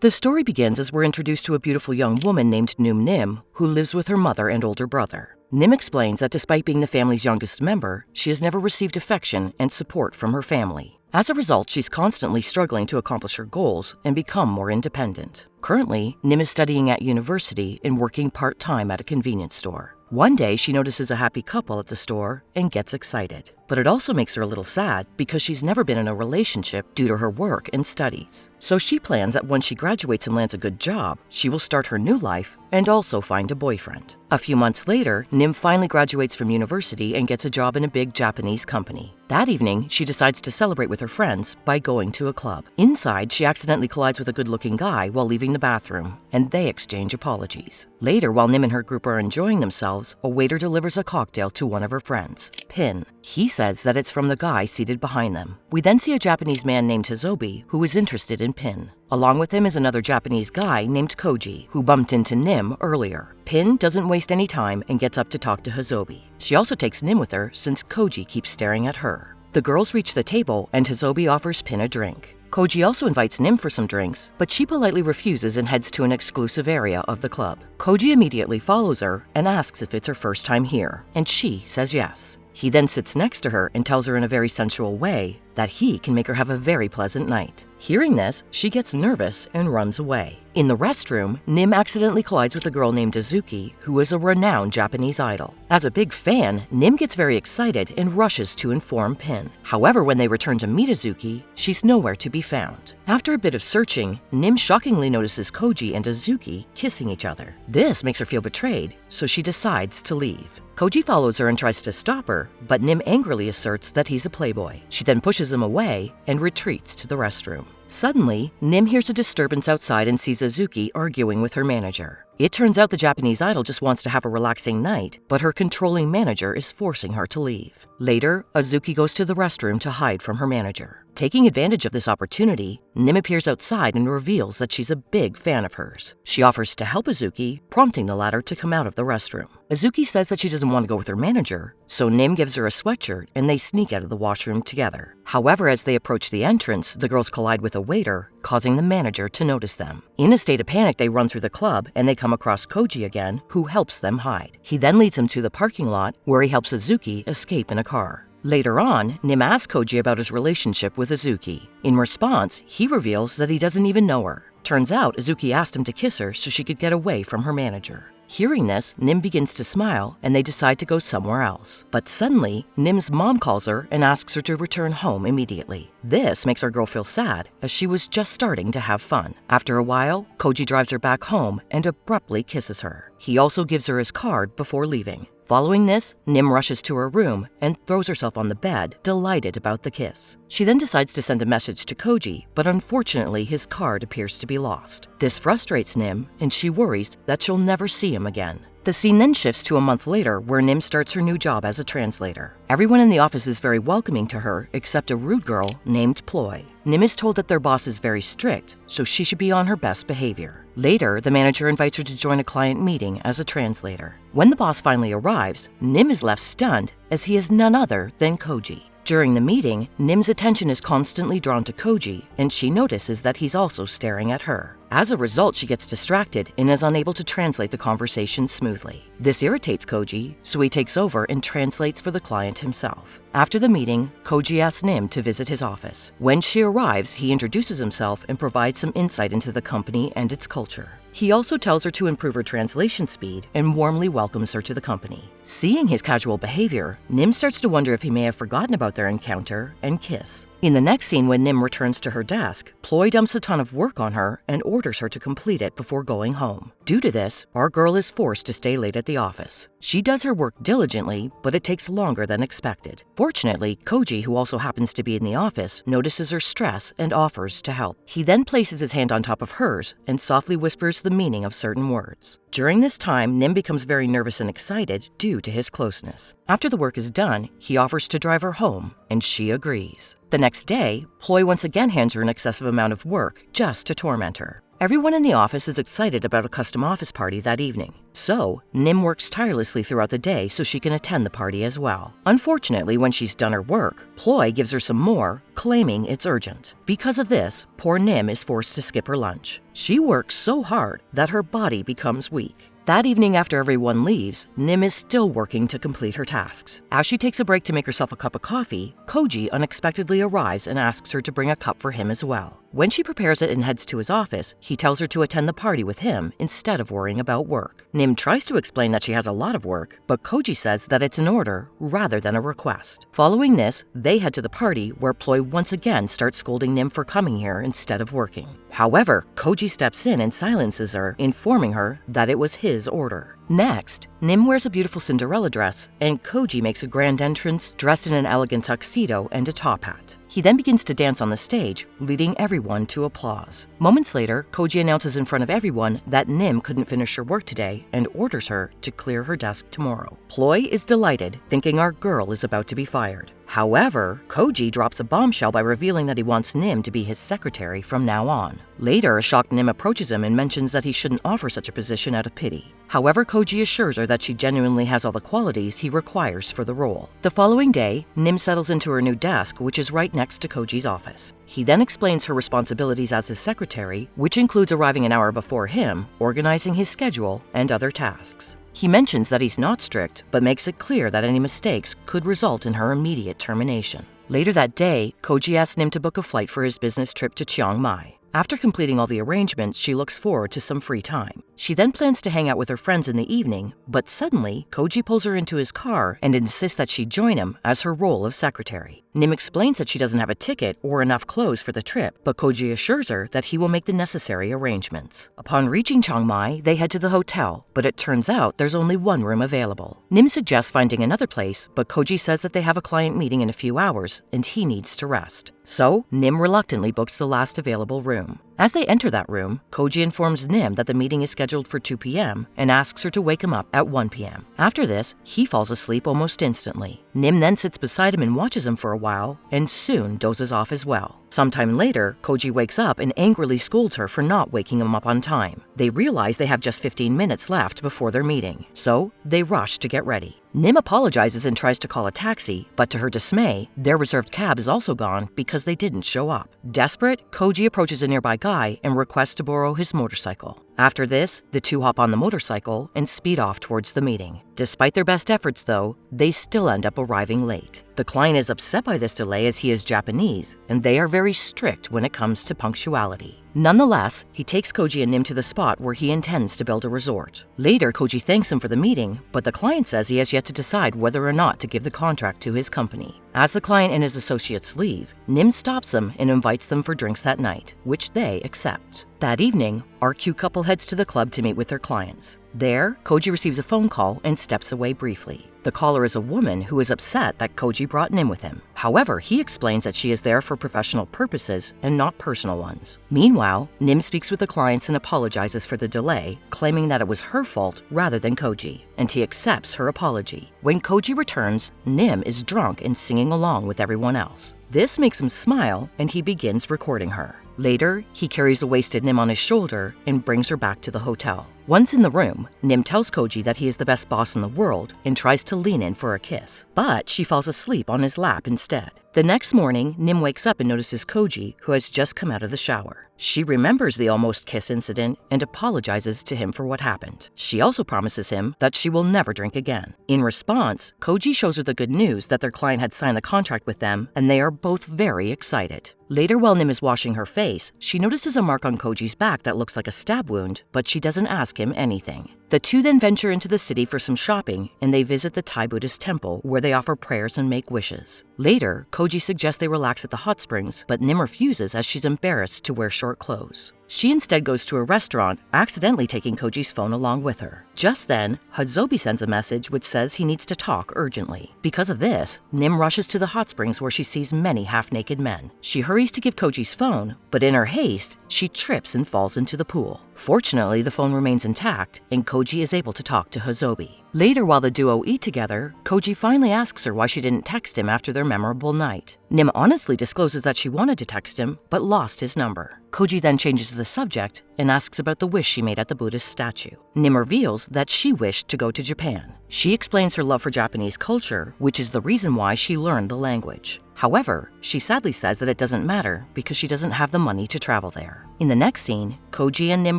The story begins as we're introduced to a beautiful young woman named Noom Nim, who lives with her mother and older brother. Nim explains that despite being the family's youngest member, she has never received affection and support from her family. As a result, she's constantly struggling to accomplish her goals and become more independent. Currently, Nim is studying at university and working part-time at a convenience store. One day, she notices a happy couple at the store and gets excited. But it also makes her a little sad because she's never been in a relationship due to her work and studies. So she plans that once she graduates and lands a good job, she will start her new life and also find a boyfriend. A few months later, Nim finally graduates from university and gets a job in a big Japanese company. That evening, she decides to celebrate with her friends by going to a club. Inside, she accidentally collides with a good-looking guy while leaving the bathroom, and they exchange apologies. Later, while Nim and her group are enjoying themselves, a waiter delivers a cocktail to one of her friends, Pin. He says that it's from the guy seated behind them. We then see a Japanese man named Hizobi who is interested in Pin. Along with him is another Japanese guy named Koji, who bumped into Nim earlier. Pin doesn't waste any time and gets up to talk to Hizobi. She also takes Nim with her since Koji keeps staring at her. The girls reach the table and Hizobi offers Pin a drink. Koji also invites Nim for some drinks, but she politely refuses and heads to an exclusive area of the club. Koji immediately follows her and asks if it's her first time here, and she says yes. He then sits next to her and tells her in a very sensual way that he can make her have a very pleasant night. Hearing this, she gets nervous and runs away. In the restroom, Nim accidentally collides with a girl named Azuki, who is a renowned Japanese idol. As a big fan, Nim gets very excited and rushes to inform Pin. However, when they return to meet Azuki, she's nowhere to be found. After a bit of searching, Nim shockingly notices Koji and Azuki kissing each other. This makes her feel betrayed, so she decides to leave. Koji follows her and tries to stop her, but Nim angrily asserts that he's a playboy. She then pushes him away and retreats to the restroom. Suddenly, Nim hears a disturbance outside and sees Azuki arguing with her manager. It turns out the Japanese idol just wants to have a relaxing night, but her controlling manager is forcing her to leave. Later, Azuki goes to the restroom to hide from her manager. Taking advantage of this opportunity, Nim appears outside and reveals that she's a big fan of hers. She offers to help Azuki, prompting the latter to come out of the restroom. Azuki says that she doesn't want to go with her manager, so Nim gives her a sweatshirt and they sneak out of the washroom together. However, as they approach the entrance, the girls collide with a waiter, causing the manager to notice them. In a state of panic, they run through the club and they come across Koji again, who helps them hide. He then leads them to the parking lot, where he helps Azuki escape in a car. Later on, Nim asks Koji about his relationship with Azuki. In response, he reveals that he doesn't even know her. Turns out, Azuki asked him to kiss her so she could get away from her manager. Hearing this, Nim begins to smile and they decide to go somewhere else. But suddenly, Nim's mom calls her and asks her to return home immediately. This makes our girl feel sad, as she was just starting to have fun. After a while, Koji drives her back home and abruptly kisses her. He also gives her his card before leaving. Following this, Nim rushes to her room and throws herself on the bed, delighted about the kiss. She then decides to send a message to Koji, but unfortunately his card appears to be lost. This frustrates Nim, and she worries that she'll never see him again. The scene then shifts to a month later, where Nim starts her new job as a translator. Everyone in the office is very welcoming to her, except a rude girl named Ploy. Nim is told that their boss is very strict, so she should be on her best behavior. Later, the manager invites her to join a client meeting as a translator. When the boss finally arrives, Nim is left stunned, as he is none other than Koji. During the meeting, Nim's attention is constantly drawn to Koji, and she notices that he's also staring at her. As a result, she gets distracted and is unable to translate the conversation smoothly. This irritates Koji, so he takes over and translates for the client himself. After the meeting, Koji asks Nim to visit his office. When she arrives, he introduces himself and provides some insight into the company and its culture. He also tells her to improve her translation speed and warmly welcomes her to the company. Seeing his casual behavior, Nim starts to wonder if he may have forgotten about their encounter and kiss. In the next scene, when Nim returns to her desk, Ploy dumps a ton of work on her and orders her to complete it before going home. Due to this, our girl is forced to stay late at the office. She does her work diligently, but it takes longer than expected. Fortunately, Koji, who also happens to be in the office, notices her stress and offers to help. He then places his hand on top of hers and softly whispers the meaning of certain words. During this time, Nim becomes very nervous and excited due to his closeness. After the work is done, he offers to drive her home, and she agrees. The next day, Ploy once again hands her an excessive amount of work just to torment her. Everyone in the office is excited about a custom office party that evening. So, Nim works tirelessly throughout the day so she can attend the party as well. Unfortunately, when she's done her work, Ploy gives her some more, claiming it's urgent. Because of this, poor Nim is forced to skip her lunch. She works so hard that her body becomes weak. That evening after everyone leaves, Nim is still working to complete her tasks. As she takes a break to make herself a cup of coffee, Koji unexpectedly arrives and asks her to bring a cup for him as well. When she prepares it and heads to his office, he tells her to attend the party with him instead of worrying about work. Nim tries to explain that she has a lot of work, but Koji says that it's an order rather than a request. Following this, they head to the party where Ploy once again starts scolding Nim for coming here instead of working. However, Koji steps in and silences her, informing her that it was his order. Next, Nim wears a beautiful Cinderella dress, and Koji makes a grand entrance dressed in an elegant tuxedo and a top hat. He then begins to dance on the stage, leading everyone to applause. Moments later, Koji announces in front of everyone that Nim couldn't finish her work today and orders her to clear her desk tomorrow. Ploy is delighted, thinking our girl is about to be fired. However, Koji drops a bombshell by revealing that he wants Nim to be his secretary from now on. Later, a shocked Nim approaches him and mentions that he shouldn't offer such a position out of pity. However, Koji assures her that she genuinely has all the qualities he requires for the role. The following day, Nim settles into her new desk, which is right next to Koji's office. He then explains her responsibilities as his secretary, which includes arriving an hour before him, organizing his schedule, and other tasks. He mentions that he's not strict, but makes it clear that any mistakes could result in her immediate termination. Later that day, Koji asks Nim to book a flight for his business trip to Chiang Mai. After completing all the arrangements, she looks forward to some free time. She then plans to hang out with her friends in the evening, but suddenly, Koji pulls her into his car and insists that she join him as her role of secretary. Nim explains that she doesn't have a ticket or enough clothes for the trip, but Koji assures her that he will make the necessary arrangements. Upon reaching Chiang Mai, they head to the hotel, but it turns out there's only one room available. Nim suggests finding another place, but Koji says that they have a client meeting in a few hours and he needs to rest. So, Nim reluctantly books the last available room. As they enter that room, Koji informs Nim that the meeting is scheduled for 2 p.m. and asks her to wake him up at 1 p.m. After this, he falls asleep almost instantly. Nim then sits beside him and watches him for a while, and soon dozes off as well. Sometime later, Koji wakes up and angrily scolds her for not waking him up on time. They realize they have just 15 minutes left before their meeting, so they rush to get ready. Nim apologizes and tries to call a taxi, but to her dismay, their reserved cab is also gone because they didn't show up. Desperate, Koji approaches a nearby guy and requests to borrow his motorcycle. After this, the two hop on the motorcycle and speed off towards the meeting. Despite their best efforts, though, they still end up arriving late. The client is upset by this delay as he is Japanese, and they are very strict when it comes to punctuality. Nonetheless, he takes Koji and Nim to the spot where he intends to build a resort. Later, Koji thanks him for the meeting, but the client says he has yet to decide whether or not to give the contract to his company. As the client and his associates leave, Nim stops them and invites them for drinks that night, which they accept. That evening, our cute couple heads to the club to meet with their clients. There, Koji receives a phone call and steps away briefly. The caller is a woman who is upset that Koji brought Nim with him. However, he explains that she is there for professional purposes and not personal ones. Meanwhile, Nim speaks with the clients and apologizes for the delay, claiming that it was her fault rather than Koji, and he accepts her apology. When Koji returns, Nim is drunk and singing along with everyone else. This makes him smile, and he begins recording her. Later, he carries the wasted Nim on his shoulder and brings her back to the hotel. Once in the room, Nim tells Koji that he is the best boss in the world and tries to lean in for a kiss, but she falls asleep on his lap instead. The next morning, Nim wakes up and notices Koji, who has just come out of the shower. She remembers the almost kiss incident and apologizes to him for what happened. She also promises him that she will never drink again. In response, Koji shows her the good news that their client had signed the contract with them, and they are both very excited. Later, while Nim is washing her face, she notices a mark on Koji's back that looks like a stab wound, but she doesn't ask him anything. The two then venture into the city for some shopping, and they visit the Thai Buddhist temple where they offer prayers and make wishes. Later, Koji suggests they relax at the hot springs, but Nim refuses as she's embarrassed to wear short clothes. She instead goes to a restaurant, accidentally taking Koji's phone along with her. Just then, Hazobi sends a message which says he needs to talk urgently. Because of this, Nim rushes to the hot springs where she sees many half-naked men. She hurries to give Koji's phone, but in her haste, she trips and falls into the pool. Fortunately, the phone remains intact, and Koji is able to talk to Hazobi. Later, while the duo eat together, Koji finally asks her why she didn't text him after their memorable night. Nim honestly discloses that she wanted to text him, but lost his number. Koji then changes the subject and asks about the wish she made at the Buddhist statue. Nim reveals that she wished to go to Japan. She explains her love for Japanese culture, which is the reason why she learned the language. However, she sadly says that it doesn't matter because she doesn't have the money to travel there. In the next scene, Koji and Nim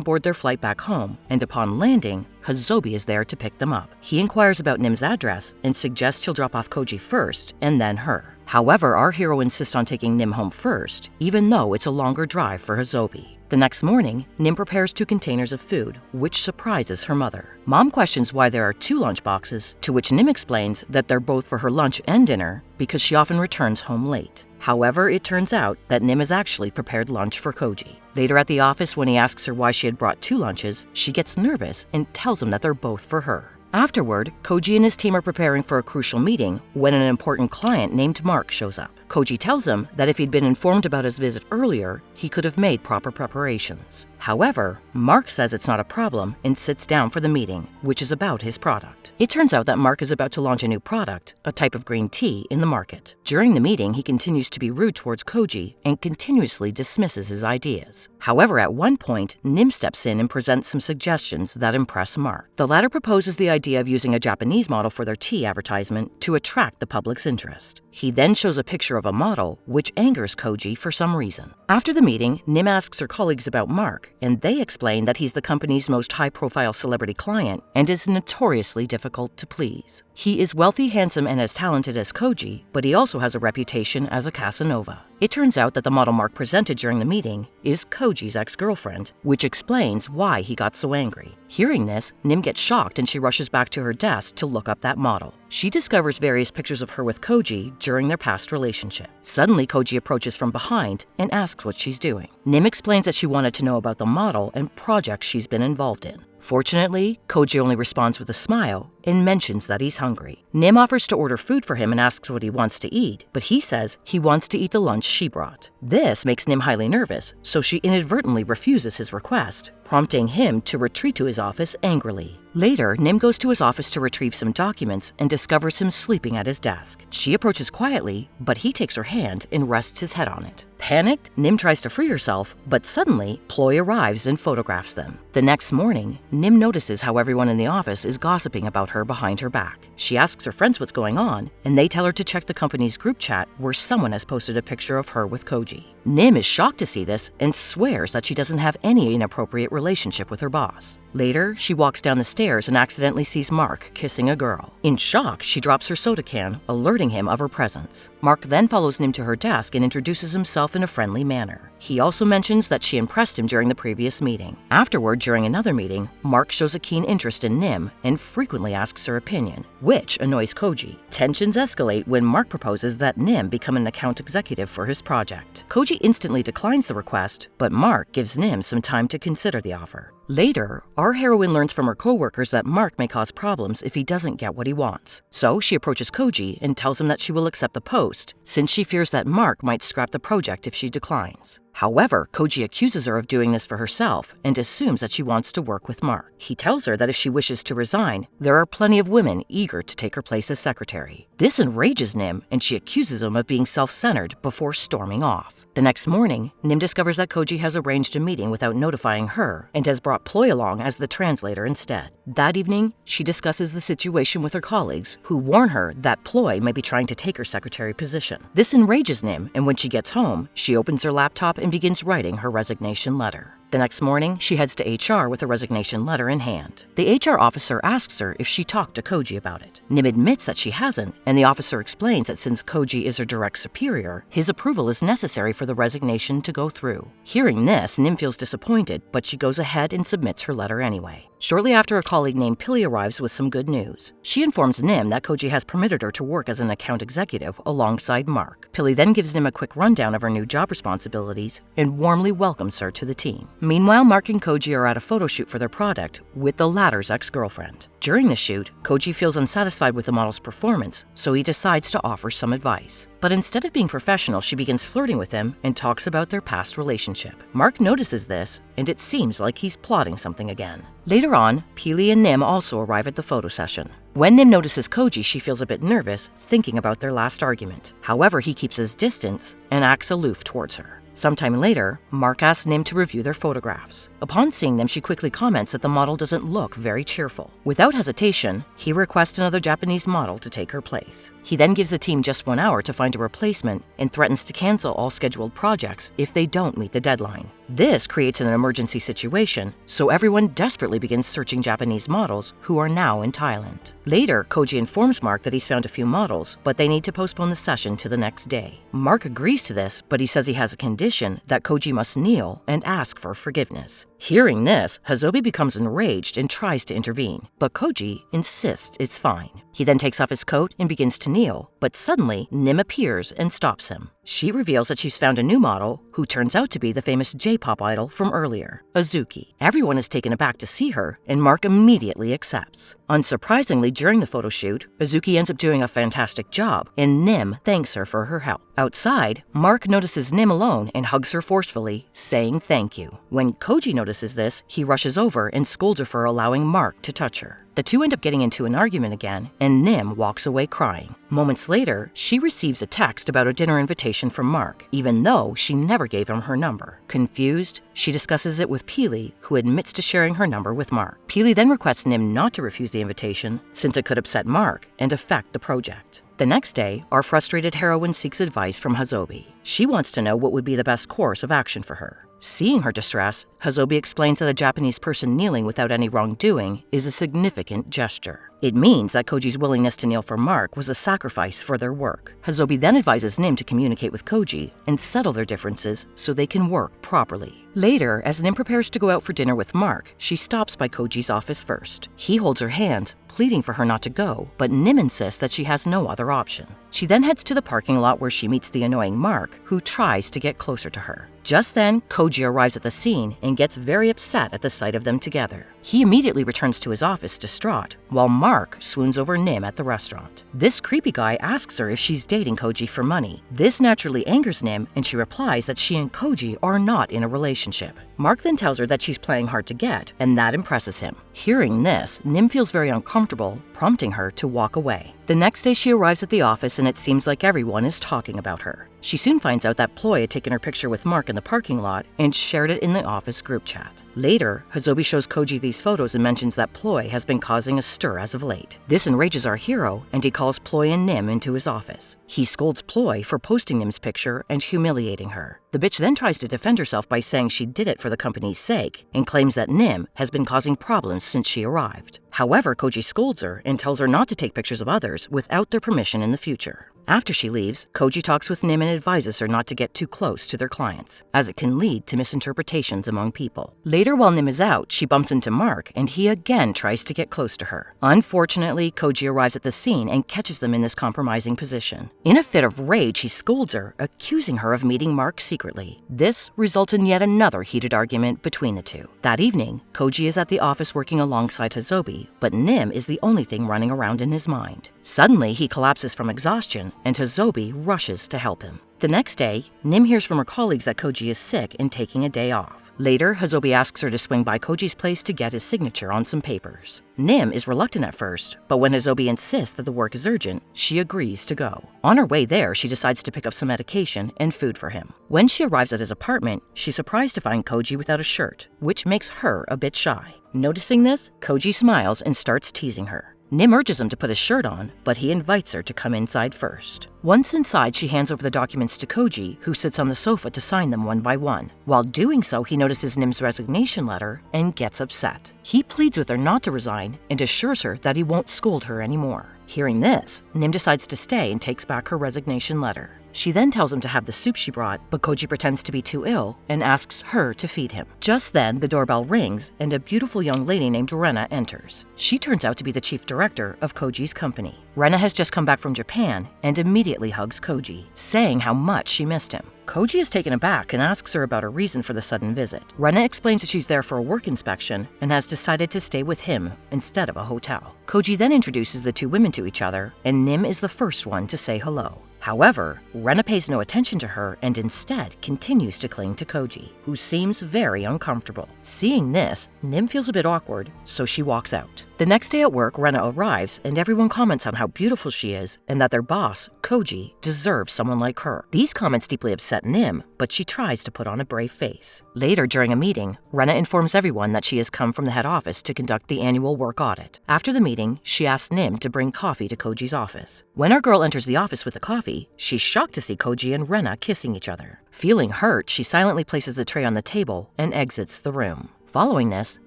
board their flight back home, and upon landing, Hazobi is there to pick them up. He inquires about Nim's address and suggests he'll drop off Koji first and then her. However, our hero insists on taking Nim home first, even though it's a longer drive for Hazobi. The next morning, Nim prepares 2 containers of food, which surprises her mother. Mom questions why there are 2 lunch boxes, to which Nim explains that they're both for her lunch and dinner because she often returns home late. However, it turns out that Nim has actually prepared lunch for Koji. Later at the office, when he asks her why she had brought 2 lunches, she gets nervous and tells him that they're both for her. Afterward, Koji and his team are preparing for a crucial meeting when an important client named Mark shows up. Koji tells him that if he'd been informed about his visit earlier, he could have made proper preparations. However, Mark says it's not a problem and sits down for the meeting, which is about his product. It turns out that Mark is about to launch a new product, a type of green tea, in the market. During the meeting, he continues to be rude towards Koji and continuously dismisses his ideas. However, at one point, Nim steps in and presents some suggestions that impress Mark. The latter proposes the idea of using a Japanese model for their tea advertisement to attract the public's interest. He then shows a picture of a model, which angers Koji for some reason. After the meeting, Nim asks her colleagues about Mark, and they explain that he's the company's most high-profile celebrity client and is notoriously difficult to please. He is wealthy, handsome, and as talented as Koji, but he also has a reputation as a Casanova. It turns out that the model Mark presented during the meeting is Koji's ex-girlfriend, which explains why he got so angry. Hearing this, Nim gets shocked and she rushes back to her desk to look up that model. She discovers various pictures of her with Koji during their past relationship. Suddenly, Koji approaches from behind and asks what she's doing. Nim explains that she wanted to know about the model and projects she's been involved in. Fortunately, Koji only responds with a smile and mentions that he's hungry. Nim offers to order food for him and asks what he wants to eat, but he says he wants to eat the lunch she brought. This makes Nim highly nervous, so she inadvertently refuses his request, prompting him to retreat to his office angrily. Later, Nim goes to his office to retrieve some documents and discovers him sleeping at his desk. She approaches quietly, but he takes her hand and rests his head on it. Panicked, Nim tries to free herself, but suddenly, Ploy arrives and photographs them. The next morning, Nim notices how everyone in the office is gossiping about her behind her back. She asks her friends what's going on, and they tell her to check the company's group chat where someone has posted a picture of her with Koji. Nim is shocked to see this and swears that she doesn't have any inappropriate relationship with her boss. Later, she walks down the stairs and accidentally sees Mark kissing a girl. In shock, she drops her soda can, alerting him of her presence. Mark then follows Nim to her desk and introduces himself in a friendly manner. He also mentions that she impressed him during the previous meeting. Afterward, during another meeting, Mark shows a keen interest in Nim and frequently asks her opinion, which annoys Koji. Tensions escalate when Mark proposes that Nim become an account executive for his project. Koji instantly declines the request, but Mark gives Nim some time to consider the offer. Later, our heroine learns from her coworkers that Mark may cause problems if he doesn't get what he wants. So she approaches Koji and tells him that she will accept the post, since she fears that Mark might scrap the project if she declines. However, Koji accuses her of doing this for herself and assumes that she wants to work with Mark. He tells her that if she wishes to resign, there are plenty of women eager to take her place as secretary. This enrages Nim, and she accuses him of being self-centered before storming off. The next morning, Nim discovers that Koji has arranged a meeting without notifying her and has brought Ploy along as the translator instead. That evening, she discusses the situation with her colleagues, who warn her that Ploy may be trying to take her secretary position. This enrages Nim, and when she gets home, she opens her laptop and begins writing her resignation letter. The next morning, she heads to HR with a resignation letter in hand. The HR officer asks her if she talked to Koji about it. Nim admits that she hasn't, and the officer explains that since Koji is her direct superior, his approval is necessary for the resignation to go through. Hearing this, Nim feels disappointed, but she goes ahead and submits her letter anyway. Shortly after, a colleague named Pili arrives with some good news. She informs Nim that Koji has permitted her to work as an account executive alongside Mark. Pili then gives Nim a quick rundown of her new job responsibilities and warmly welcomes her to the team. Meanwhile, Mark and Koji are at a photo shoot for their product with the latter's ex-girlfriend. During the shoot, Koji feels unsatisfied with the model's performance, so he decides to offer some advice. But instead of being professional, she begins flirting with him and talks about their past relationship. Mark notices this, and it seems like he's plotting something again. Later on, Peely and Nim also arrive at the photo session. When Nim notices Koji, she feels a bit nervous, thinking about their last argument. However, he keeps his distance and acts aloof towards her. Sometime later, Mark asks Nim to review their photographs. Upon seeing them, she quickly comments that the model doesn't look very cheerful. Without hesitation, he requests another Japanese model to take her place. He then gives the team just 1 hour to find a replacement and threatens to cancel all scheduled projects if they don't meet the deadline. This creates an emergency situation, so everyone desperately begins searching Japanese models who are now in Thailand. Later, Koji informs Mark that he's found a few models, but they need to postpone the session to the next day. Mark agrees to this, but he says he has a condition that Koji must kneel and ask for forgiveness. Hearing this, Hazobi becomes enraged and tries to intervene, but Koji insists it's fine. He then takes off his coat and begins to kneel, but suddenly Nim appears and stops him. She reveals that she's found a new model who turns out to be the famous J-pop idol from earlier, Azuki. Everyone is taken aback to see her, and Mark immediately accepts. Unsurprisingly, during the photo shoot, Azuki ends up doing a fantastic job, and Nim thanks her for her help. Outside, Mark notices Nim alone and hugs her forcefully, saying thank you. When Koji notices this, he rushes over and scolds her for allowing Mark to touch her. The two end up getting into an argument again, and Nim walks away crying. Moments later, she receives a text about a dinner invitation from Mark, even though she never gave him her number. Confused, she discusses it with Peely, who admits to sharing her number with Mark. Peely then requests Nim not to refuse the invitation, since it could upset Mark and affect the project. The next day, our frustrated heroine seeks advice from Hazobi. She wants to know what would be the best course of action for her. Seeing her distress, Hazobi explains that a Japanese person kneeling without any wrongdoing is a significant gesture. It means that Koji's willingness to kneel for Mark was a sacrifice for their work. Hazobi then advises Nim to communicate with Koji and settle their differences so they can work properly. Later, as Nim prepares to go out for dinner with Mark, she stops by Koji's office first. He holds her hand, pleading for her not to go, but Nim insists that she has no other option. She then heads to the parking lot where she meets the annoying Mark, who tries to get closer to her. Just then, Koji arrives at the scene and gets very upset at the sight of them together. He immediately returns to his office distraught, while Mark swoons over Nim at the restaurant. This creepy guy asks her if she's dating Koji for money. This naturally angers Nim, and she replies that she and Koji are not in a relationship. Mark then tells her that she's playing hard to get, and that impresses him. Hearing this, Nim feels very uncomfortable, prompting her to walk away. The next day she arrives at the office and it seems like everyone is talking about her. She soon finds out that Ploy had taken her picture with Mark in the parking lot and shared it in the office group chat. Later, Hazobi shows Koji these photos and mentions that Ploy has been causing a stir as of late. This enrages our hero, and he calls Ploy and Nim into his office. He scolds Ploy for posting Nim's picture and humiliating her. The bitch then tries to defend herself by saying she did it for the company's sake and claims that Nim has been causing problems since she arrived. However, Koji scolds her and tells her not to take pictures of others without their permission in the future. After she leaves, Koji talks with Nim and advises her not to get too close to their clients, as it can lead to misinterpretations among people. Later, while Nim is out, she bumps into Mark, and he again tries to get close to her. Unfortunately, Koji arrives at the scene and catches them in this compromising position. In a fit of rage, he scolds her, accusing her of meeting Mark secretly. This results in yet another heated argument between the two. That evening, Koji is at the office working alongside Hazobi, but Nim is the only thing running around in his mind. Suddenly, he collapses from exhaustion, and Hazobi rushes to help him. The next day, Nim hears from her colleagues that Koji is sick and taking a day off. Later, Hazobi asks her to swing by Koji's place to get his signature on some papers. Nim is reluctant at first, but when Hazobi insists that the work is urgent, she agrees to go. On her way there, she decides to pick up some medication and food for him. When she arrives at his apartment, she's surprised to find Koji without a shirt, which makes her a bit shy. Noticing this, Koji smiles and starts teasing her. Nim urges him to put his shirt on, but he invites her to come inside first. Once inside, she hands over the documents to Koji, who sits on the sofa to sign them one by one. While doing so, he notices Nim's resignation letter and gets upset. He pleads with her not to resign and assures her that he won't scold her anymore. Hearing this, Nim decides to stay and takes back her resignation letter. She then tells him to have the soup she brought, but Koji pretends to be too ill and asks her to feed him. Just then, the doorbell rings and a beautiful young lady named Rena enters. She turns out to be the chief director of Koji's company. Rena has just come back from Japan and immediately hugs Koji, saying how much she missed him. Koji is taken aback and asks her about her reason for the sudden visit. Rena explains that she's there for a work inspection and has decided to stay with him instead of a hotel. Koji then introduces the two women to each other, and Nim is the first one to say hello. However, Rena pays no attention to her and instead continues to cling to Koji, who seems very uncomfortable. Seeing this, Nim feels a bit awkward, so she walks out. The next day at work, Rena arrives and everyone comments on how beautiful she is and that their boss, Koji, deserves someone like her. These comments deeply upset Nim, but she tries to put on a brave face. Later, during a meeting, Rena informs everyone that she has come from the head office to conduct the annual work audit. After the meeting, she asks Nim to bring coffee to Koji's office. When our girl enters the office with the coffee, she's shocked to see Koji and Rena kissing each other. Feeling hurt, she silently places the tray on the table and exits the room. Following this,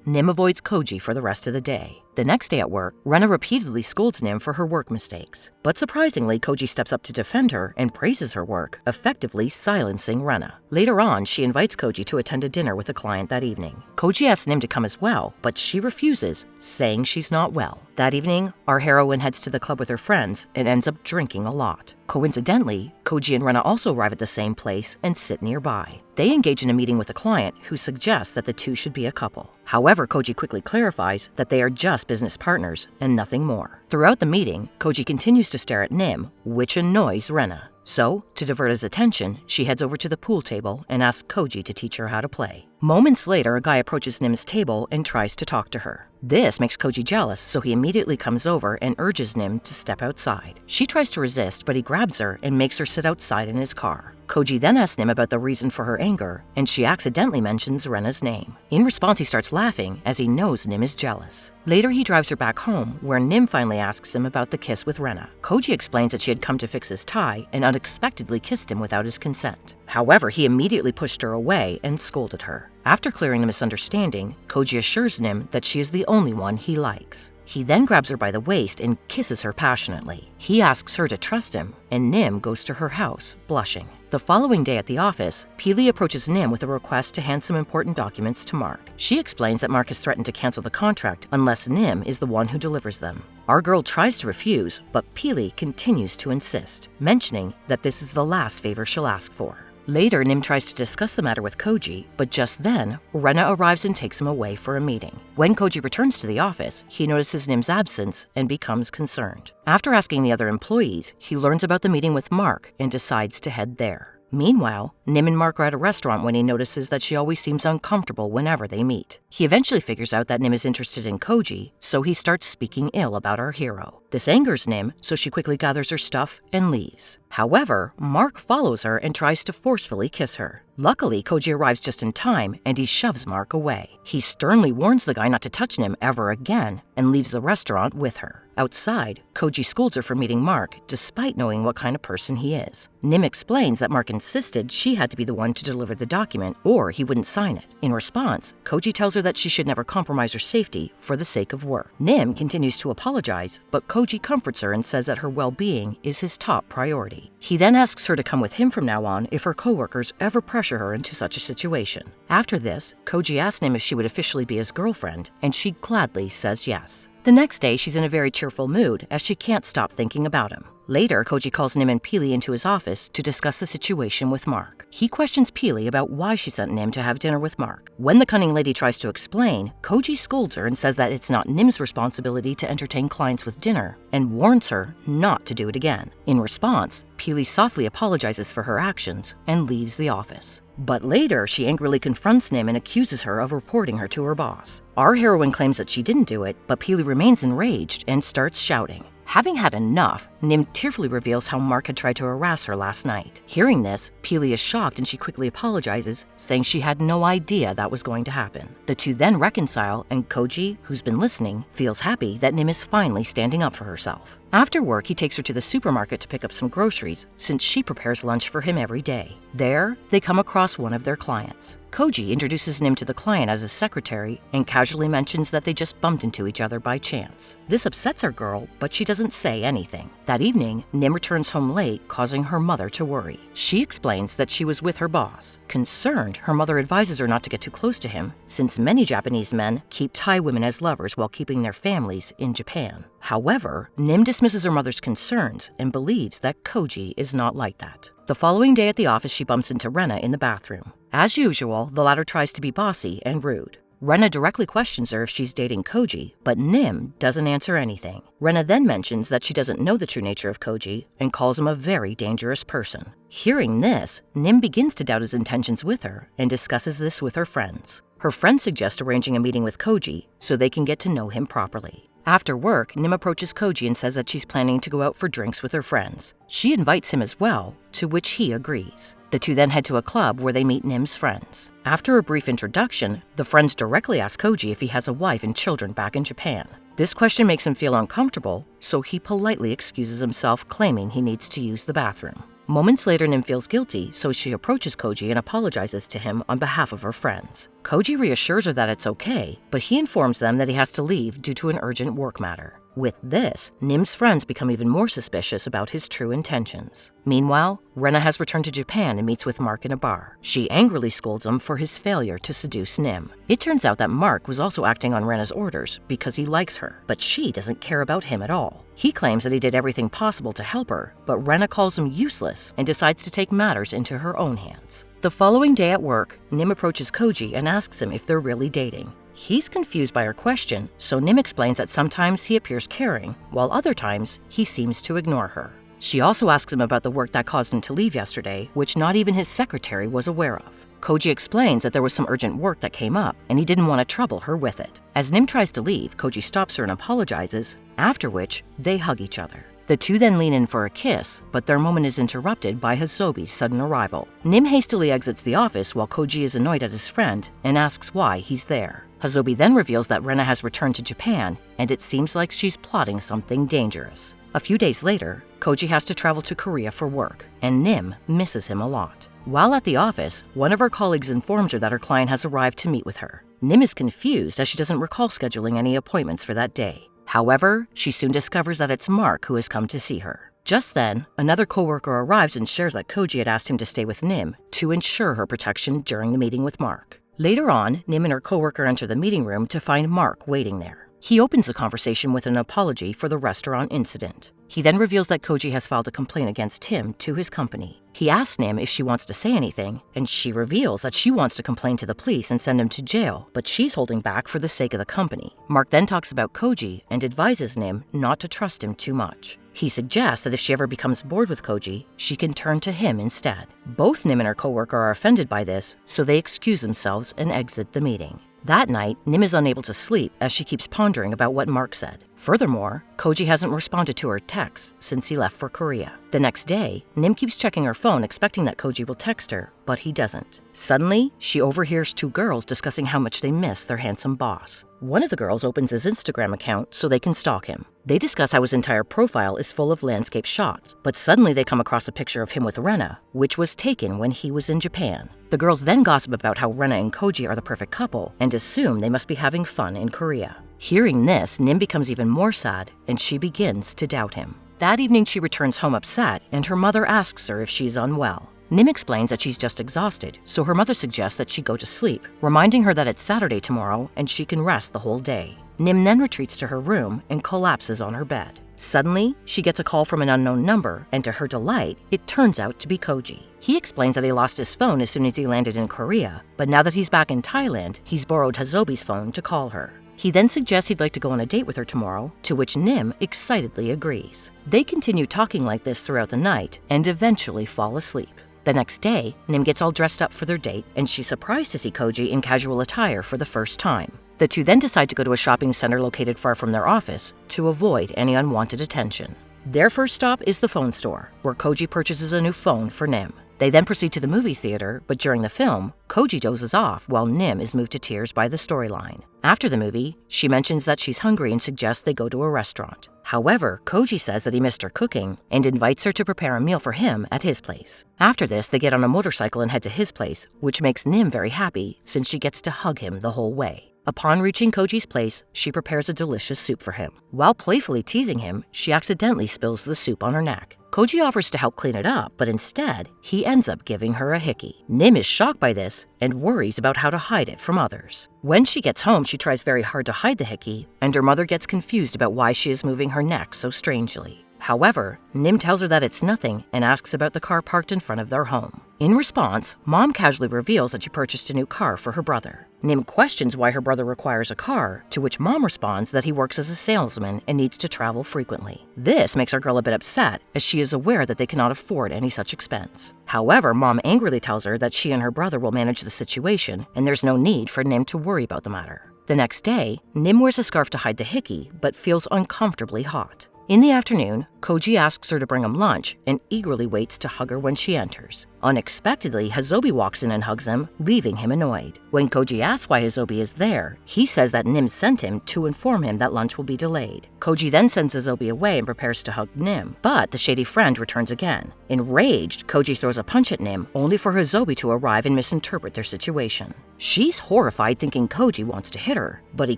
Nim avoids Koji for the rest of the day. The next day at work, Rena repeatedly scolds Nim for her work mistakes. But surprisingly, Koji steps up to defend her and praises her work, effectively silencing Rena. Later on, she invites Koji to attend a dinner with a client that evening. Koji asks Nim to come as well, but she refuses, saying she's not well. That evening, our heroine heads to the club with her friends and ends up drinking a lot. Coincidentally, Koji and Rena also arrive at the same place and sit nearby. They engage in a meeting with a client who suggests that the two should be a couple. However, Koji quickly clarifies that they are just business partners and nothing more. Throughout the meeting, Koji continues to stare at Nim, which annoys Rena. So, to divert his attention, she heads over to the pool table and asks Koji to teach her how to play. Moments later, a guy approaches Nim's table and tries to talk to her. This makes Koji jealous, so he immediately comes over and urges Nim to step outside. She tries to resist, but he grabs her and makes her sit outside in his car. Koji then asks Nim about the reason for her anger, and she accidentally mentions Rena's name. In response, he starts laughing as he knows Nim is jealous. Later, he drives her back home, where Nim finally asks him about the kiss with Rena. Koji explains that she had come to fix his tie and unexpectedly kissed him without his consent. However, he immediately pushed her away and scolded her. After clearing the misunderstanding, Koji assures Nim that she is the only one he likes. He then grabs her by the waist and kisses her passionately. He asks her to trust him, and Nim goes to her house, blushing. The following day at the office, Peely approaches Nim with a request to hand some important documents to Mark. She explains that Mark has threatened to cancel the contract unless Nim is the one who delivers them. Our girl tries to refuse, but Peely continues to insist, mentioning that this is the last favor she'll ask for. Later, Nim tries to discuss the matter with Koji, but just then, Rena arrives and takes him away for a meeting. When Koji returns to the office, he notices Nim's absence and becomes concerned. After asking the other employees, he learns about the meeting with Mark and decides to head there. Meanwhile, Nim and Mark are at a restaurant when he notices that she always seems uncomfortable whenever they meet. He eventually figures out that Nim is interested in Koji, so he starts speaking ill about our hero. This angers Nim, so she quickly gathers her stuff and leaves. However, Mark follows her and tries to forcefully kiss her. Luckily, Koji arrives just in time and he shoves Mark away. He sternly warns the guy not to touch Nim ever again and leaves the restaurant with her. Outside, Koji scolds her for meeting Mark despite knowing what kind of person he is. Nim explains that Mark insisted she had to be the one to deliver the document or he wouldn't sign it. In response, Koji tells her that she should never compromise her safety for the sake of work. Nim continues to apologize, but Koji comforts her and says that her well-being is his top priority. He then asks her to come with him from now on if her coworkers ever pressure her into such a situation. After this, Koji asks Nim if she would officially be his girlfriend, and she gladly says yes. The next day, she's in a very cheerful mood as she can't stop thinking about him. Later, Koji calls Nim and Peely into his office to discuss the situation with Mark. He questions Peely about why she sent Nim to have dinner with Mark. When the cunning lady tries to explain, Koji scolds her and says that it's not Nim's responsibility to entertain clients with dinner and warns her not to do it again. In response, Peely softly apologizes for her actions and leaves the office. But later, she angrily confronts Nim and accuses her of reporting her to her boss. Our heroine claims that she didn't do it, but Peely remains enraged and starts shouting. Having had enough, Nim tearfully reveals how Mark had tried to harass her last night. Hearing this, Peely is shocked and she quickly apologizes, saying she had no idea that was going to happen. The two then reconcile, and Koji, who's been listening, feels happy that Nim is finally standing up for herself. After work, he takes her to the supermarket to pick up some groceries since she prepares lunch for him every day. There, they come across one of their clients. Koji introduces Nim to the client as his secretary and casually mentions that they just bumped into each other by chance. This upsets our girl, but she doesn't say anything. That evening, Nim returns home late, causing her mother to worry. She explains that she was with her boss. Concerned, her mother advises her not to get too close to him, since many Japanese men keep Thai women as lovers while keeping their families in Japan. However, Nim dismisses her mother's concerns and believes that Koji is not like that. The following day at the office, she bumps into Rena in the bathroom. As usual, the latter tries to be bossy and rude. Rena directly questions her if she's dating Koji, but Nim doesn't answer anything. Rena then mentions that she doesn't know the true nature of Koji and calls him a very dangerous person. Hearing this, Nim begins to doubt his intentions with her and discusses this with her friends. Her friends suggest arranging a meeting with Koji so they can get to know him properly. After work, Nim approaches Koji and says that she's planning to go out for drinks with her friends. She invites him as well, to which he agrees. The two then head to a club where they meet Nim's friends. After a brief introduction, the friends directly ask Koji if he has a wife and children back in Japan. This question makes him feel uncomfortable, so he politely excuses himself, claiming he needs to use the bathroom. Moments later, Nim feels guilty, so she approaches Koji and apologizes to him on behalf of her friends. Koji reassures her that it's okay, but he informs them that he has to leave due to an urgent work matter. With this, Nim's friends become even more suspicious about his true intentions. Meanwhile, Rena has returned to Japan and meets with Mark in a bar. She angrily scolds him for his failure to seduce Nim. It turns out that Mark was also acting on Rena's orders because he likes her, but she doesn't care about him at all. He claims that he did everything possible to help her, but Rena calls him useless and decides to take matters into her own hands. The following day at work, Nim approaches Koji and asks him if they're really dating. He's confused by her question, so Nim explains that sometimes he appears caring, while other times he seems to ignore her. She also asks him about the work that caused him to leave yesterday, which not even his secretary was aware of. Koji explains that there was some urgent work that came up, and he didn't want to trouble her with it. As Nim tries to leave, Koji stops her and apologizes, after which they hug each other. The two then lean in for a kiss, but their moment is interrupted by Hazobi's sudden arrival. Nim hastily exits the office while Koji is annoyed at his friend and asks why he's there. Hazobi then reveals that Rena has returned to Japan, and it seems like she's plotting something dangerous. A few days later, Koji has to travel to Korea for work, and Nim misses him a lot. While at the office, one of her colleagues informs her that her client has arrived to meet with her. Nim is confused as she doesn't recall scheduling any appointments for that day. However, she soon discovers that it's Mark who has come to see her. Just then, another coworker arrives and shares that Koji had asked him to stay with Nim to ensure her protection during the meeting with Mark. Later on, Nim and her coworker enter the meeting room to find Mark waiting there. He opens the conversation with an apology for the restaurant incident. He then reveals that Koji has filed a complaint against him to his company. He asks Nim if she wants to say anything, and she reveals that she wants to complain to the police and send him to jail, but she's holding back for the sake of the company. Mark then talks about Koji and advises Nim not to trust him too much. He suggests that if she ever becomes bored with Koji, she can turn to him instead. Both Nim and her coworker are offended by this, so they excuse themselves and exit the meeting. That night, Nim is unable to sleep as she keeps pondering about what Mark said. Furthermore, Koji hasn't responded to her texts since he left for Korea. The next day, Nim keeps checking her phone expecting that Koji will text her, but he doesn't. Suddenly, she overhears two girls discussing how much they miss their handsome boss. One of the girls opens his Instagram account so they can stalk him. They discuss how his entire profile is full of landscape shots, but suddenly they come across a picture of him with Rena, which was taken when he was in Japan. The girls then gossip about how Rena and Koji are the perfect couple and assume they must be having fun in Korea. Hearing this, Nim becomes even more sad, and she begins to doubt him. That evening, she returns home upset, and her mother asks her if she's unwell. Nim explains that she's just exhausted, so her mother suggests that she go to sleep, reminding her that it's Saturday tomorrow and she can rest the whole day. Nim then retreats to her room and collapses on her bed. Suddenly, she gets a call from an unknown number, and to her delight, it turns out to be Koji. He explains that he lost his phone as soon as he landed in Korea, but now that he's back in Thailand, he's borrowed Hazobi's phone to call her. He then suggests he'd like to go on a date with her tomorrow, to which Nim excitedly agrees. They continue talking like this throughout the night and eventually fall asleep. The next day, Nim gets all dressed up for their date, and she's surprised to see Koji in casual attire for the first time. The two then decide to go to a shopping center located far from their office to avoid any unwanted attention. Their first stop is the phone store, where Koji purchases a new phone for Nim. They then proceed to the movie theater, but during the film, Koji dozes off while Nim is moved to tears by the storyline. After the movie, she mentions that she's hungry and suggests they go to a restaurant. However, Koji says that he missed her cooking and invites her to prepare a meal for him at his place. After this, they get on a motorcycle and head to his place, which makes Nim very happy since she gets to hug him the whole way. Upon reaching Koji's place, she prepares a delicious soup for him. While playfully teasing him, she accidentally spills the soup on her neck. Koji offers to help clean it up, but instead, he ends up giving her a hickey. Nim is shocked by this and worries about how to hide it from others. When she gets home, she tries very hard to hide the hickey, and her mother gets confused about why she is moving her neck so strangely. However, Nim tells her that it's nothing and asks about the car parked in front of their home. In response, Mom casually reveals that she purchased a new car for her brother. Nim questions why her brother requires a car, to which Mom responds that he works as a salesman and needs to travel frequently. This makes our girl a bit upset, as she is aware that they cannot afford any such expense. However, Mom angrily tells her that she and her brother will manage the situation, and there's no need for Nim to worry about the matter. The next day, Nim wears a scarf to hide the hickey, but feels uncomfortably hot. In the afternoon, Koji asks her to bring him lunch and eagerly waits to hug her when she enters. Unexpectedly, Hazobi walks in and hugs him, leaving him annoyed. When Koji asks why Hazobi is there, he says that Nim sent him to inform him that lunch will be delayed. Koji then sends Hazobi away and prepares to hug Nim, but the shady friend returns again. Enraged, Koji throws a punch at Nim, only for Hazobi to arrive and misinterpret their situation. She's horrified, thinking Koji wants to hit her, but he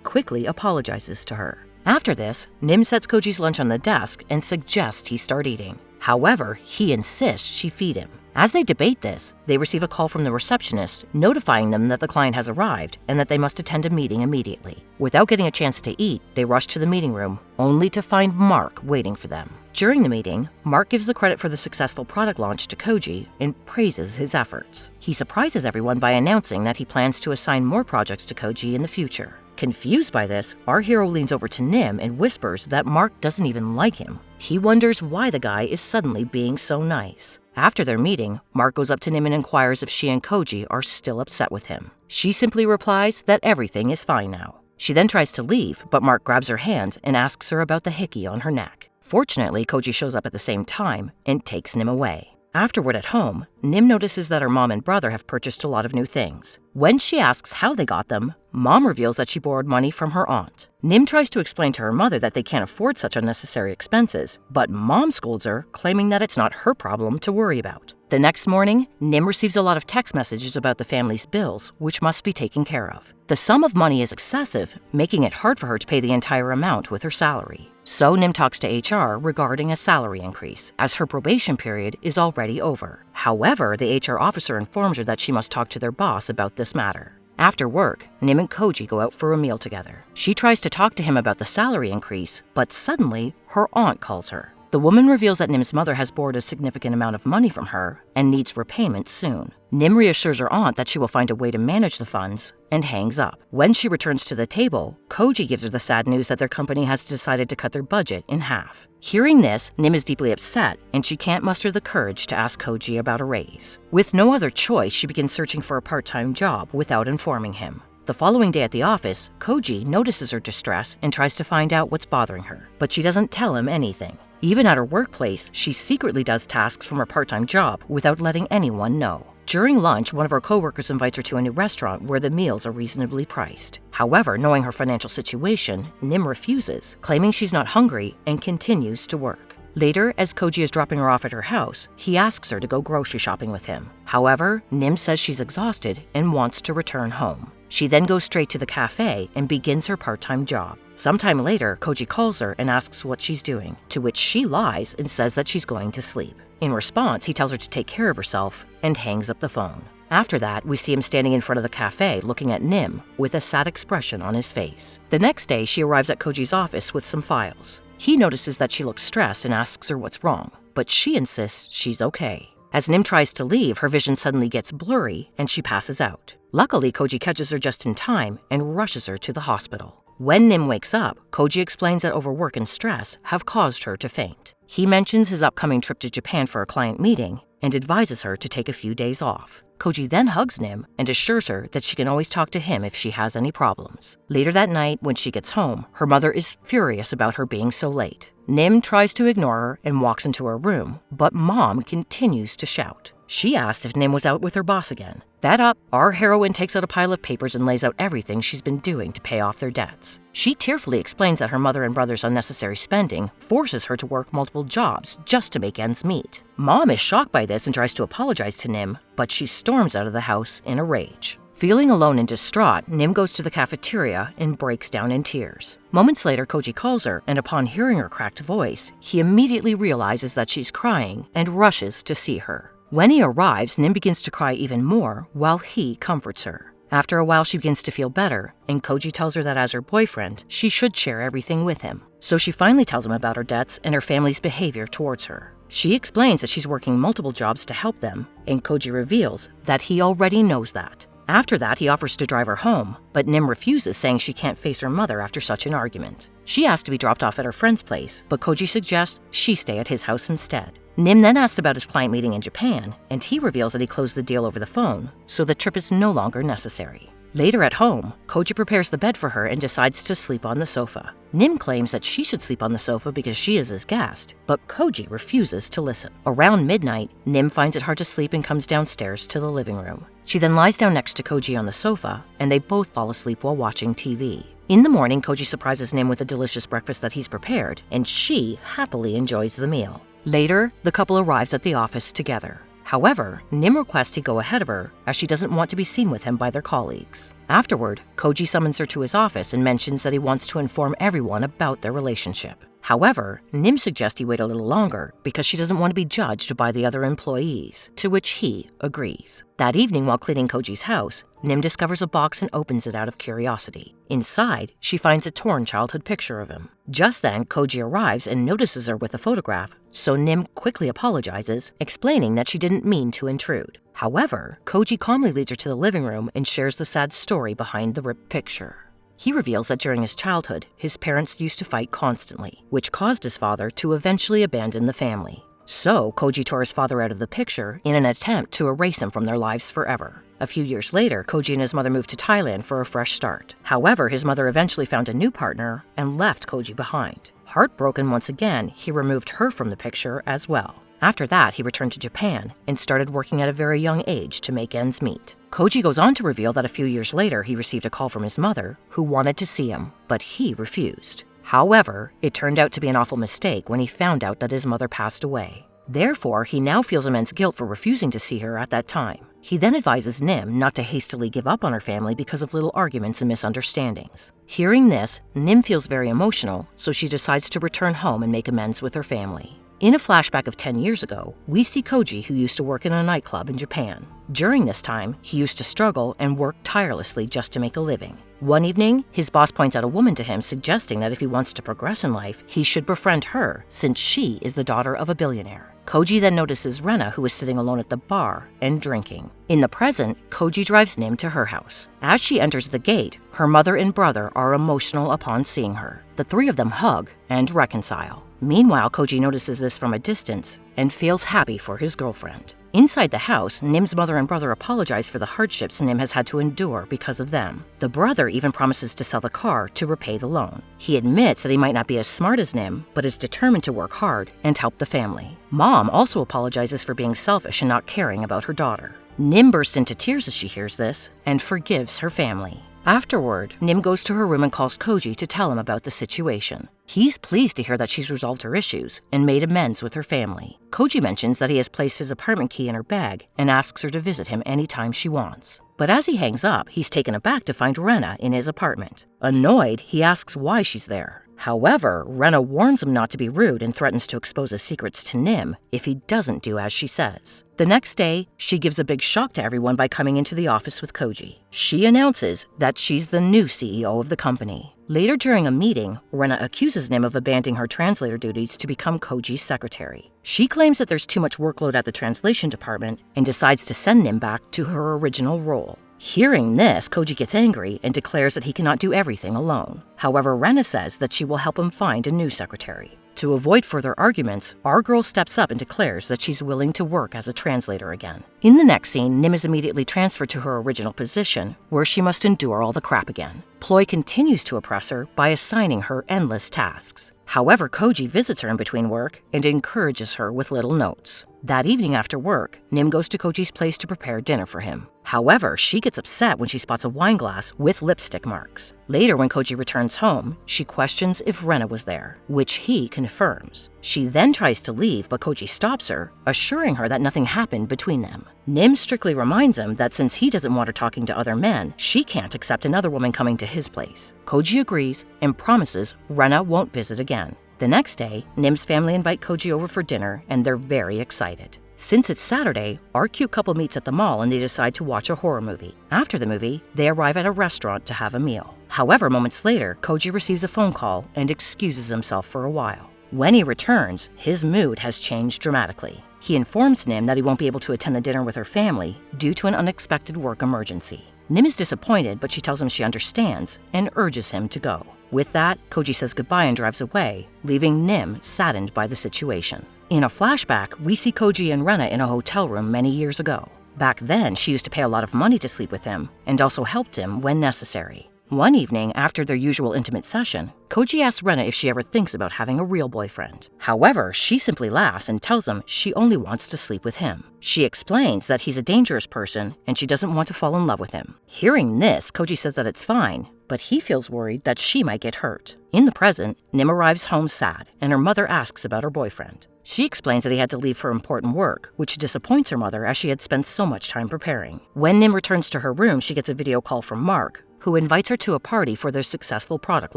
quickly apologizes to her. After this, Nim sets Koji's lunch on the desk and suggests he start eating. However, he insists she feed him. As they debate this, they receive a call from the receptionist notifying them that the client has arrived and that they must attend a meeting immediately. Without getting a chance to eat, they rush to the meeting room, only to find Mark waiting for them. During the meeting, Mark gives the credit for the successful product launch to Koji and praises his efforts. He surprises everyone by announcing that he plans to assign more projects to Koji in the future. Confused by this, our hero leans over to Nim and whispers that Mark doesn't even like him. He wonders why the guy is suddenly being so nice. After their meeting, Mark goes up to Nim and inquires if she and Koji are still upset with him. She simply replies that everything is fine now. She then tries to leave, but Mark grabs her hand and asks her about the hickey on her neck. Fortunately, Koji shows up at the same time and takes Nim away. Afterward at home, Nim notices that her mom and brother have purchased a lot of new things. When she asks how they got them, Mom reveals that she borrowed money from her aunt. Nim tries to explain to her mother that they can't afford such unnecessary expenses, but Mom scolds her, claiming that it's not her problem to worry about. The next morning, Nim receives a lot of text messages about the family's bills, which must be taken care of. The sum of money is excessive, making it hard for her to pay the entire amount with her salary. So Nim talks to HR regarding a salary increase, as her probation period is already over. However, the HR officer informs her that she must talk to their boss about this matter. After work, Nim and Koji go out for a meal together. She tries to talk to him about the salary increase, but suddenly, her aunt calls her. The woman reveals that Nim's mother has borrowed a significant amount of money from her and needs repayment soon. Nim reassures her aunt that she will find a way to manage the funds and hangs up. When she returns to the table, Koji gives her the sad news that their company has decided to cut their budget in half. Hearing this, Nim is deeply upset and she can't muster the courage to ask Koji about a raise. With no other choice, she begins searching for a part-time job without informing him. The following day at the office, Koji notices her distress and tries to find out what's bothering her, but she doesn't tell him anything. Even at her workplace, she secretly does tasks from her part-time job without letting anyone know. During lunch, one of her coworkers invites her to a new restaurant where the meals are reasonably priced. However, knowing her financial situation, Nim refuses, claiming she's not hungry and continues to work. Later, as Koji is dropping her off at her house, he asks her to go grocery shopping with him. However, Nim says she's exhausted and wants to return home. She then goes straight to the cafe and begins her part-time job. Sometime later, Koji calls her and asks what she's doing, to which she lies and says that she's going to sleep. In response, he tells her to take care of herself and hangs up the phone. After that, we see him standing in front of the cafe looking at Nim with a sad expression on his face. The next day, she arrives at Koji's office with some files. He notices that she looks stressed and asks her what's wrong, but she insists she's okay. As Nim tries to leave, her vision suddenly gets blurry and she passes out. Luckily, Koji catches her just in time and rushes her to the hospital. When Nim wakes up, Koji explains that overwork and stress have caused her to faint. He mentions his upcoming trip to Japan for a client meeting and advises her to take a few days off. Koji then hugs Nim and assures her that she can always talk to him if she has any problems. Later that night, when she gets home, her mother is furious about her being so late. Nim tries to ignore her and walks into her room, but Mom continues to shout. She asked if Nim was out with her boss again. Fed up, our heroine takes out a pile of papers and lays out everything she's been doing to pay off their debts. She tearfully explains that her mother and brother's unnecessary spending forces her to work multiple jobs just to make ends meet. Mom is shocked by this and tries to apologize to Nim, but she storms out of the house in a rage. Feeling alone and distraught, Nim goes to the cafeteria and breaks down in tears. Moments later, Koji calls her, and upon hearing her cracked voice, he immediately realizes that she's crying and rushes to see her. When he arrives, Nim begins to cry even more while he comforts her. After a while, she begins to feel better, and Koji tells her that as her boyfriend, she should share everything with him. So she finally tells him about her debts and her family's behavior towards her. She explains that she's working multiple jobs to help them, and Koji reveals that he already knows that. After that, he offers to drive her home, but Nim refuses, saying she can't face her mother after such an argument. She asks to be dropped off at her friend's place, but Koji suggests she stay at his house instead. Nim then asks about his client meeting in Japan, and he reveals that he closed the deal over the phone, so the trip is no longer necessary. Later at home, Koji prepares the bed for her and decides to sleep on the sofa. Nim claims that she should sleep on the sofa because she is his guest, but Koji refuses to listen. Around midnight, Nim finds it hard to sleep and comes downstairs to the living room. She then lies down next to Koji on the sofa, and they both fall asleep while watching TV. In the morning, Koji surprises Nim with a delicious breakfast that he's prepared, and she happily enjoys the meal. Later, the couple arrives at the office together. However, Nim requests he go ahead of her, as she doesn't want to be seen with him by their colleagues. Afterward, Koji summons her to his office and mentions that he wants to inform everyone about their relationship. However, Nim suggests he wait a little longer because she doesn't want to be judged by the other employees, to which he agrees. That evening, while cleaning Koji's house, Nim discovers a box and opens it out of curiosity. Inside, she finds a torn childhood picture of him. Just then, Koji arrives and notices her with a photograph, so Nim quickly apologizes, explaining that she didn't mean to intrude. However, Koji calmly leads her to the living room and shares the sad story behind the ripped picture. He reveals that during his childhood, his parents used to fight constantly, which caused his father to eventually abandon the family. So, Koji tore his father out of the picture in an attempt to erase him from their lives forever. A few years later, Koji and his mother moved to Thailand for a fresh start. However, his mother eventually found a new partner and left Koji behind. Heartbroken once again, he removed her from the picture as well. After that, he returned to Japan and started working at a very young age to make ends meet. Koji goes on to reveal that a few years later, he received a call from his mother, who wanted to see him, but he refused. However, it turned out to be an awful mistake when he found out that his mother passed away. Therefore, he now feels immense guilt for refusing to see her at that time. He then advises Nim not to hastily give up on her family because of little arguments and misunderstandings. Hearing this, Nim feels very emotional, so she decides to return home and make amends with her family. In a flashback of 10 years ago, we see Koji, who used to work in a nightclub in Japan. During this time, he used to struggle and work tirelessly just to make a living. One evening, his boss points out a woman to him, suggesting that if he wants to progress in life, he should befriend her, since she is the daughter of a billionaire. Koji then notices Rena, who is sitting alone at the bar and drinking. In the present, Koji drives Nim to her house. As she enters the gate, her mother and brother are emotional upon seeing her. The three of them hug and reconcile. Meanwhile, Koji notices this from a distance and feels happy for his girlfriend. Inside the house, Nim's mother and brother apologize for the hardships Nim has had to endure because of them. The brother even promises to sell the car to repay the loan. He admits that he might not be as smart as Nim, but is determined to work hard and help the family. Mom also apologizes for being selfish and not caring about her daughter. Nim bursts into tears as she hears this and forgives her family. Afterward, Nim goes to her room and calls Koji to tell him about the situation. He's pleased to hear that she's resolved her issues and made amends with her family. Koji mentions that he has placed his apartment key in her bag and asks her to visit him anytime she wants. But as he hangs up, he's taken aback to find Rena in his apartment. Annoyed, he asks why she's there. However, Rena warns him not to be rude and threatens to expose his secrets to Nim if he doesn't do as she says. The next day, she gives a big shock to everyone by coming into the office with Koji. She announces that she's the new CEO of the company. Later during a meeting, Rena accuses Nim of abandoning her translator duties to become Koji's secretary. She claims that there's too much workload at the translation department and decides to send Nim back to her original role. Hearing this, Koji gets angry and declares that he cannot do everything alone. However, Rena says that she will help him find a new secretary. To avoid further arguments, our girl steps up and declares that she's willing to work as a translator again. In the next scene, Nim is immediately transferred to her original position, where she must endure all the crap again. Ploy continues to oppress her by assigning her endless tasks. However, Koji visits her in between work and encourages her with little notes. That evening after work, Nim goes to Koji's place to prepare dinner for him. However, she gets upset when she spots a wine glass with lipstick marks. Later, when Koji returns home, she questions if Rena was there, which he confirms. She then tries to leave, but Koji stops her, assuring her that nothing happened between them. Nim strictly reminds him that since he doesn't want her talking to other men, she can't accept another woman coming to his place. Koji agrees and promises Rena won't visit again. The next day, Nim's family invite Koji over for dinner, and they're very excited. Since it's Saturday, our cute couple meets at the mall and they decide to watch a horror movie. After the movie, they arrive at a restaurant to have a meal. However, moments later, Koji receives a phone call and excuses himself for a while. When he returns, his mood has changed dramatically. He informs Nim that he won't be able to attend the dinner with her family due to an unexpected work emergency. Nim is disappointed, but she tells him she understands and urges him to go. With that, Koji says goodbye and drives away, leaving Nim saddened by the situation. In a flashback, we see Koji and Rena in a hotel room many years ago. Back then, she used to pay a lot of money to sleep with him and also helped him when necessary. One evening, after their usual intimate session, Koji asks Rena if she ever thinks about having a real boyfriend. However, she simply laughs and tells him she only wants to sleep with him. She explains that he's a dangerous person and she doesn't want to fall in love with him. Hearing this, Koji says that it's fine, but he feels worried that she might get hurt. In the present, Nim arrives home sad, and her mother asks about her boyfriend. She explains that he had to leave for important work, which disappoints her mother as she had spent so much time preparing. When Nim returns to her room, she gets a video call from Mark, who invites her to a party for their successful product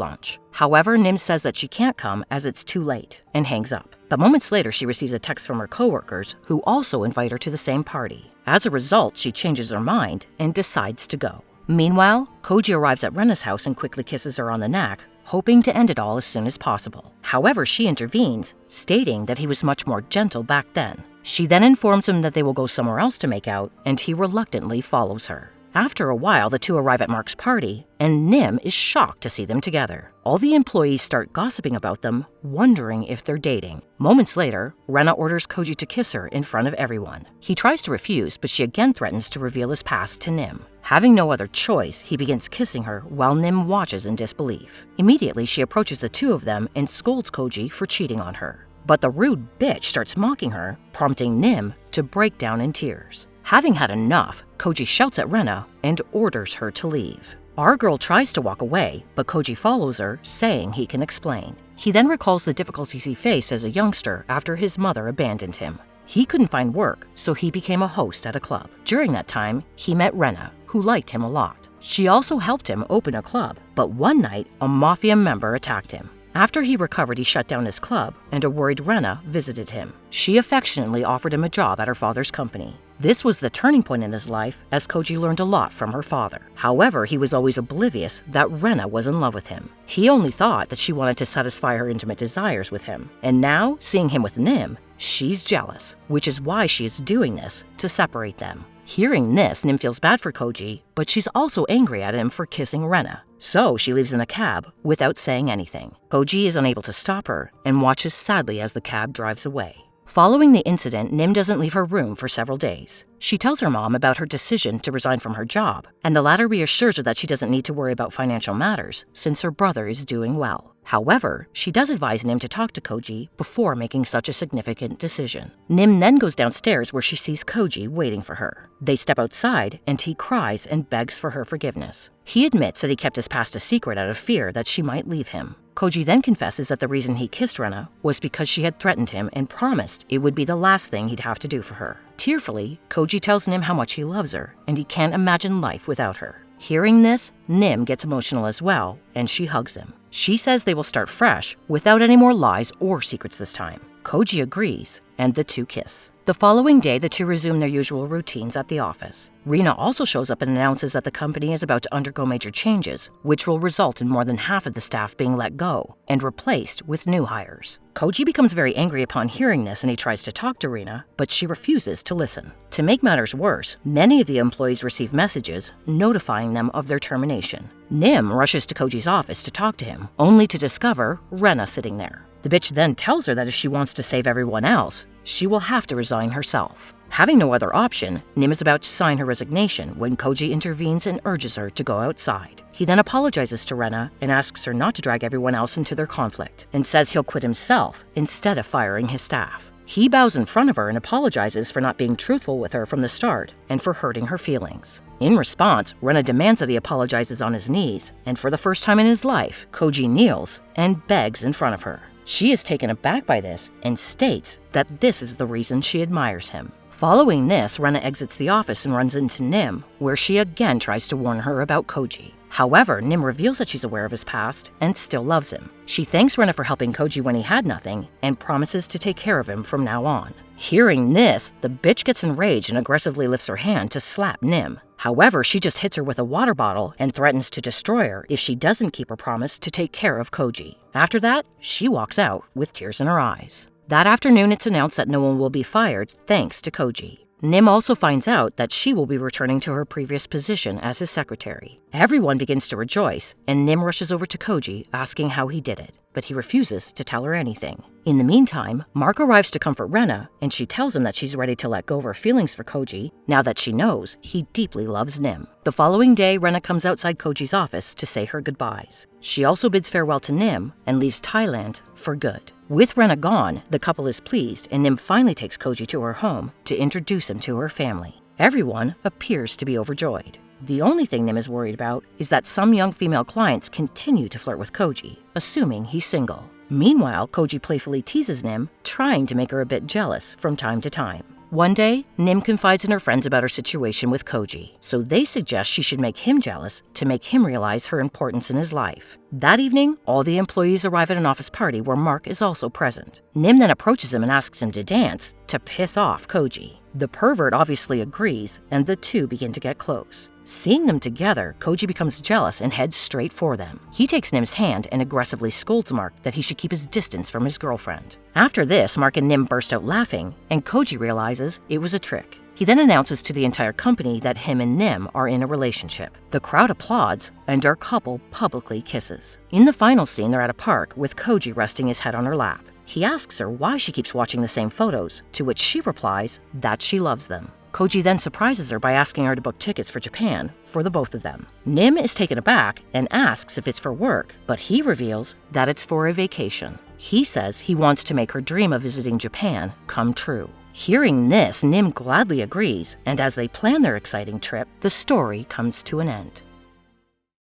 launch. However, Nim says that she can't come as it's too late, and hangs up. But moments later, she receives a text from her coworkers, who also invite her to the same party. As a result, she changes her mind and decides to go. Meanwhile, Koji arrives at Rena's house and quickly kisses her on the neck, hoping to end it all as soon as possible. However, she intervenes, stating that he was much more gentle back then. She then informs him that they will go somewhere else to make out, and he reluctantly follows her. After a while, the two arrive at Mark's party, and Nim is shocked to see them together. All the employees start gossiping about them, wondering if they're dating. Moments later, Rena orders Koji to kiss her in front of everyone. He tries to refuse, but she again threatens to reveal his past to Nim. Having no other choice, he begins kissing her while Nim watches in disbelief. Immediately, she approaches the two of them and scolds Koji for cheating on her. But the rude bitch starts mocking her, prompting Nim to break down in tears. Having had enough, Koji shouts at Rena and orders her to leave. Our girl tries to walk away, but Koji follows her, saying he can explain. He then recalls the difficulties he faced as a youngster after his mother abandoned him. He couldn't find work, so he became a host at a club. During that time, he met Rena, who liked him a lot. She also helped him open a club, but one night, a mafia member attacked him. After he recovered, he shut down his club, and a worried Rena visited him. She affectionately offered him a job at her father's company. This was the turning point in his life, as Koji learned a lot from her father. However, he was always oblivious that Rena was in love with him. He only thought that she wanted to satisfy her intimate desires with him. And now, seeing him with Nim, she's jealous, which is why she is doing this to separate them. Hearing this, Nim feels bad for Koji, but she's also angry at him for kissing Rena. So she leaves in a cab without saying anything. Koji is unable to stop her and watches sadly as the cab drives away. Following the incident, Nim doesn't leave her room for several days. She tells her mom about her decision to resign from her job, and the latter reassures her that she doesn't need to worry about financial matters since her brother is doing well. However, she does advise Nim to talk to Koji before making such a significant decision. Nim then goes downstairs where she sees Koji waiting for her. They step outside and he cries and begs for her forgiveness. He admits that he kept his past a secret out of fear that she might leave him. Koji then confesses that the reason he kissed Rena was because she had threatened him and promised it would be the last thing he'd have to do for her. Tearfully, Koji tells Nim how much he loves her and he can't imagine life without her. Hearing this, Nim gets emotional as well, and she hugs him. She says they will start fresh, without any more lies or secrets this time. Koji agrees, and the two kiss. The following day, the two resume their usual routines at the office. Rena also shows up and announces that the company is about to undergo major changes, which will result in more than half of the staff being let go and replaced with new hires. Koji becomes very angry upon hearing this and he tries to talk to Rena, but she refuses to listen. To make matters worse, many of the employees receive messages notifying them of their termination. Nim rushes to Koji's office to talk to him, only to discover Rena sitting there. The bitch then tells her that if she wants to save everyone else, she will have to resign herself. Having no other option, Nim is about to sign her resignation when Koji intervenes and urges her to go outside. He then apologizes to Rena and asks her not to drag everyone else into their conflict, and says he'll quit himself instead of firing his staff. He bows in front of her and apologizes for not being truthful with her from the start and for hurting her feelings. In response, Rena demands that he apologizes on his knees, and for the first time in his life, Koji kneels and begs in front of her. She is taken aback by this and states that this is the reason she admires him. Following this, Rena exits the office and runs into Nim, where she again tries to warn her about Koji. However, Nim reveals that she's aware of his past and still loves him. She thanks Rena for helping Koji when he had nothing and promises to take care of him from now on. Hearing this, the bitch gets enraged and aggressively lifts her hand to slap Nim. However, she just hits her with a water bottle and threatens to destroy her if she doesn't keep her promise to take care of Koji. After that, she walks out with tears in her eyes. That afternoon, it's announced that no one will be fired thanks to Koji. Nim also finds out that she will be returning to her previous position as his secretary. Everyone begins to rejoice, and Nim rushes over to Koji asking how he did it, but he refuses to tell her anything. In the meantime, Mark arrives to comfort Rena, and she tells him that she's ready to let go of her feelings for Koji now that she knows he deeply loves Nim. The following day, Rena comes outside Koji's office to say her goodbyes. She also bids farewell to Nim and leaves Thailand for good. With Rena gone, the couple is pleased, and Nim finally takes Koji to her home to introduce him to her family. Everyone appears to be overjoyed. The only thing Nim is worried about is that some young female clients continue to flirt with Koji, assuming he's single. Meanwhile, Koji playfully teases Nim, trying to make her a bit jealous from time to time. One day, Nim confides in her friends about her situation with Koji, so they suggest she should make him jealous to make him realize her importance in his life. That evening, all the employees arrive at an office party where Mark is also present. Nim then approaches him and asks him to dance to piss off Koji. The pervert obviously agrees, and the two begin to get close. Seeing them together, Koji becomes jealous and heads straight for them. He takes Nim's hand and aggressively scolds Mark that he should keep his distance from his girlfriend. After this, Mark and Nim burst out laughing, and Koji realizes it was a trick. He then announces to the entire company that him and Nim are in a relationship. The crowd applauds, and our couple publicly kisses. In the final scene, they're at a park with Koji resting his head on her lap. He asks her why she keeps watching the same photos, to which she replies that she loves them. Koji then surprises her by asking her to book tickets for Japan for the both of them. Nim is taken aback and asks if it's for work, but he reveals that it's for a vacation. He says he wants to make her dream of visiting Japan come true. Hearing this, Nim gladly agrees, and as they plan their exciting trip, the story comes to an end.